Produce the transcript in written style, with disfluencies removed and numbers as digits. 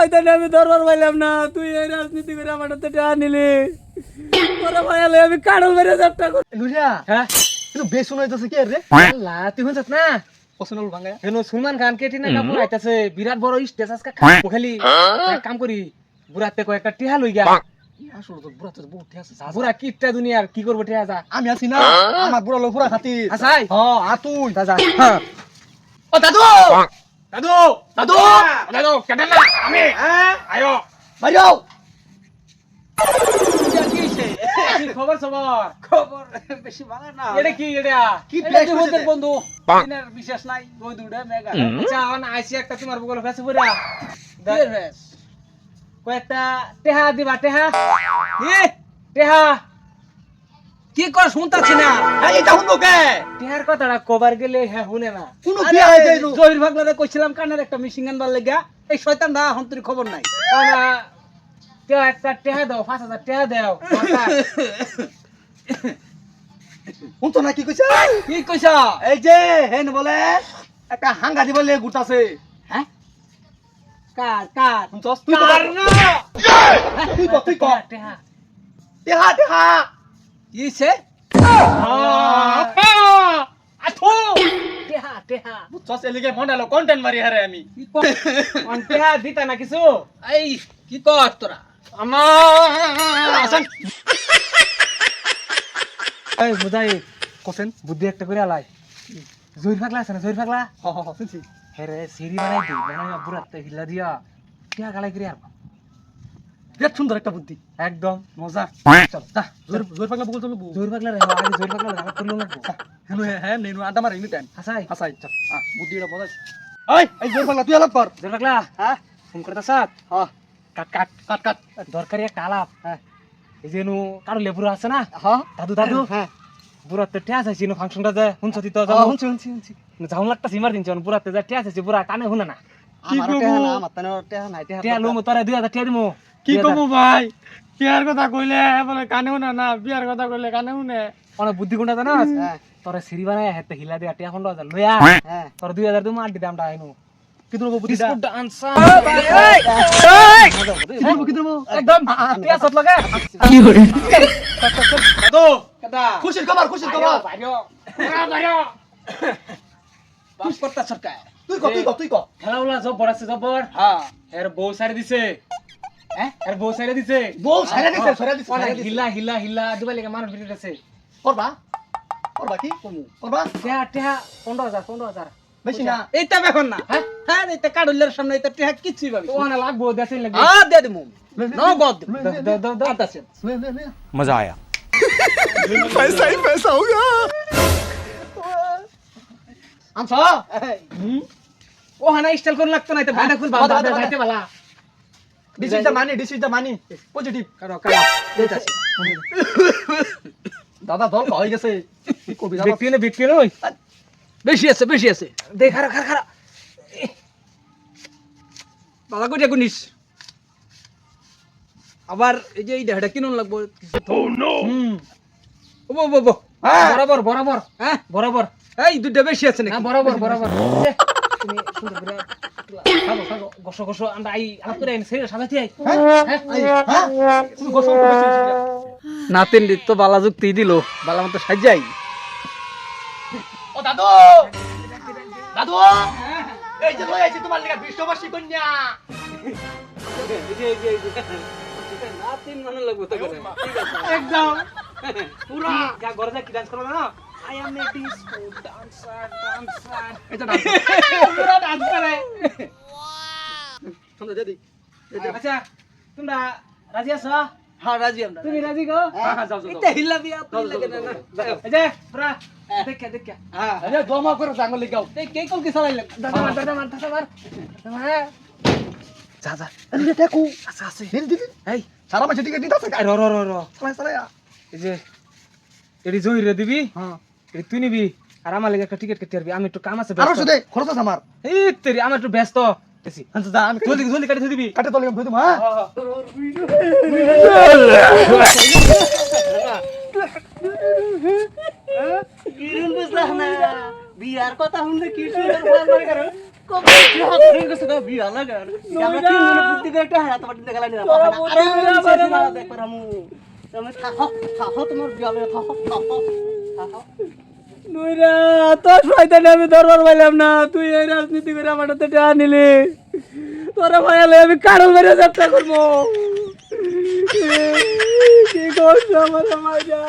শয়তানি আমি দরবার পাইলাম না, তুই এই রাজনীতি করে আমার হাতে টাকা নিলি। তোরা ভাইয়ালে আমি কাড়ল মেরে যাত্রা করি। লুলিয়া হ্যাঁ কিন্তু বেশ শোনাইতেছে কি রে আল্লাহ তুই শুনছিস না পছন্দ ভাঙা হেনো সুলমান খান কেটি না কাপড় আইতাছে বিরাট বড় স্টেজ আজকে খালি এক কাম করি বুড়াতে কয়েকটা টিহা লই গা আসলে তো বুড়া তো বহুত আছে বুড়া কিটটা দুনিয়ার কি করবো টিহা যা আমি আছি না আমার বুড়া লোক পুরা খাতির আসাই হ্যাঁ আ তুই যা যা ও দাদু দাদু দাদু দাদু কেটে না আমি আয়ো ভাইও কি খবর সবার খবর বেশি ভাঙা না এটা কি এটা কি এটা প্লেস কি হইছে ওদের রে? বন্ধু দিনের বিশেষ নাই ওই দুড়ে মেগা আচ্ছা আন আইসি একটা তোমার বগল ফেসে পড়া কয়েকটা টেহা দিবা টেহা এ টেহা কি কর শুনতাছি না এই এটা হুনবো কে টেহার কথাটা কবার গেলে হ্যাঁ শুনে না কোন বিয়া হই যাইলো জহির ভাগলারে কইছিলাম কানের একটা মিশিং আনবার লাগা এই শয়তানটা হন্তরি খবর নাই ওনা তে একটা টেহা দাও 5000 টেহা দাও হুন তো না কি কইছে কি কইছ এই যে হেন বলে একটা হাঙ্গা দিবলে গুটাছে হ্যাঁ কার কার হুন চস তুই তো কার না তুই ক টেহা দেহা দেহা ইছে আথু টেহা টেহা চস এলিগে মন্ডালো কন্টেন্ট মারি হারে আমি কি কর অন টেহা দিতা না কিছু এই কি কর তোরা আসেন এই বুঝাই কোসেন বুদ্ধি একটা করে আলাই জহির পাগলা আছে না জহির পাগলা হ হ শুনছি হেরে সিঁড়ি বানাই দি বানাই বুড়াতে হিলা দিয়া টিয়া গালাই করে আর বিরাট সুন্দর একটা বুদ্ধি একদম মজা চল যা জোর জোর পাগলা বগল চলবো জহির পাগলা রে আগে জহির পাগলা রে আমার করলো না হেন হ্যাঁ নেনু আড্ডা মারি নি টাইম হাসাই আসাই চল বুদ্ধিটা বজাই এই জোর পাগলা তুই আলাপ কর জহির পাগলা হ্যাঁ ফোন করতে সাত হ্যাঁ কাট কাট কাট কাট দরকারি একটা আলাপ হ্যাঁ এই যে নু কারো লেবুরা আছে না হ্যাঁ দাদু দাদু হ্যাঁ বুড়াতে টিয়া চাইছি নু ফাংশনটা যায় শুনছি তো শুনছি শুনছি শুনছি যাও লাগতা সিমার দিনছ বুড়াতে যায় টিয়া চাইছি বুড়া কানে শুনে না কি কইবো আমার তানে টেহা নাই টিয়া লমু তোরা 2000 টিয়া দিমু কি কইবো ভাই বিয়ার কথা কইলে বলে কানে শুনে না বিয়ার কথা কইলে কানে শুনে অনেক বুদ্ধি কোনটা জানাস হ্যাঁ তোরা সিঁড়ি বানায় হেতে হিলা দিয়া টিয়া 15000 লইয়া হ্যাঁ তোর 2000 দিমু আড্ডি দামটা আইনু কি ধরবো বুদ্ধিটা বিস্কুট আনসার কি ধরবো একদম টিয়া সত লাগে দাদু কাদা খুশির খবর বাইরো বাইরো বাস করতা সরকার তুই ক খেলাউলা জব্বর আছে জব্বর হ্যাঁ এর বউ সাইড দিছে এর বউ সাইড দিছে বউ ছাইরা দিছে ছড়া দিছে অনেক হিলা হিলা হিলা দিবা লাগে মানুষ ভিতরে আছে করবা করবা কি করবা টিয়া টিয়া 15000 বেশি না এইটা বেখন না হ্যাঁ হ্যাঁ এইটা কাডুলের সামনে এইটা টিহা কিছুই পাবি তো অনেক লাগবো দেশে লাগবে দে দিমু নগদ দাও আতাছে লে मजा आया আমছা ও হানা স্টাইল কোন লাগতো না এটা ভাড়া খুল বাবা বাবা যাইতে বালা this is the money positive কারো কারো দেতাছি দাদা দল হয়ে গেছে কি কবি দাদা বিক্রি নই বেশি আছে দেখ খারা খারা খারা বাবা কইটা গুনিস আবার এই যে এই দেহটা কিনুন লাগবো ও নো ও বো বরাবর বরাবর হ্যাঁ বরাবর এই দুইটা বেশি আছে না নাকি বরাবর বরাবর তুমি সুন্দর করে খাবো খাবো গোসো গোসো আমরা আই আলাপ করে আইন সেরে সাজাতে আই হ্যাঁ তুমি গোসল করতে নাতিন তো বালা যুক্তি দিল বালা মতো সাজাই ও দাদু দাদু এই যে লই আইছি তোমার লাগা বিশ্ববাসী কন্যা নাতিন মানে লাগবো তো করে একদম পুরা যা ঘরে যা কি ডান্স করবে না I M A disco dancer এটা দাদু পুরা ডান্স করে শুনতে দে দি আচ্ছা তোমরা রাজি আছো হ্যাঁ রাজি আমরা তুমি রাজি গো হ্যাঁ যাও এটা হিলা বিয়া তো লাগে না এই যে পুরা দেখে দেখে হ্যাঁ আরে দমা করে জাঙ্গল লিগাও এই কে কল কি চালাইলে দাদা মার যা যা আরে দেখো আচ্ছা আছে দিন দিন এই সারা মাঝে টিকে দিতাছে র র র র সালা সালা এই যে এডি জহিরে দিবি হ্যাঁ এডি তুই নিবি আর আমার লাগি একটা টিকেট কেটে দিবি আমি একটু কাম আছে আরো ব্যস্ত শুদে খরচ আছে আমার এই তেরি আমি একটু ব্যস্ত বেশি আচ্ছা যা আমি জলদি জলদি কাটে দিবি কাটে তলে গম তুমি হ্যাঁ কিরুল বুঝলা না বিয়ার কথা শুনলে কি সুন্দর ভালো করে কবে বিয়া করে গেছে না বিয়া লাগা আমরা তিন মনে বুদ্ধি করে একটা হারা তোমার দিতে গেলাম না আরে শেষ না দেখবার আমু তুমি থাকো থাকো তোমার বিয়া লাগে থাকো থাকো থাকো নুইরা তোর শয়তানি আমি ধরবার পাইলাম না, তুই এই রাজনীতি করে আমার হাতে টাকা নিলি, তোরা ভাইয়ালে আমি কারো মেরে যাত্রা করবো। কি করছো আমার মাইয়া?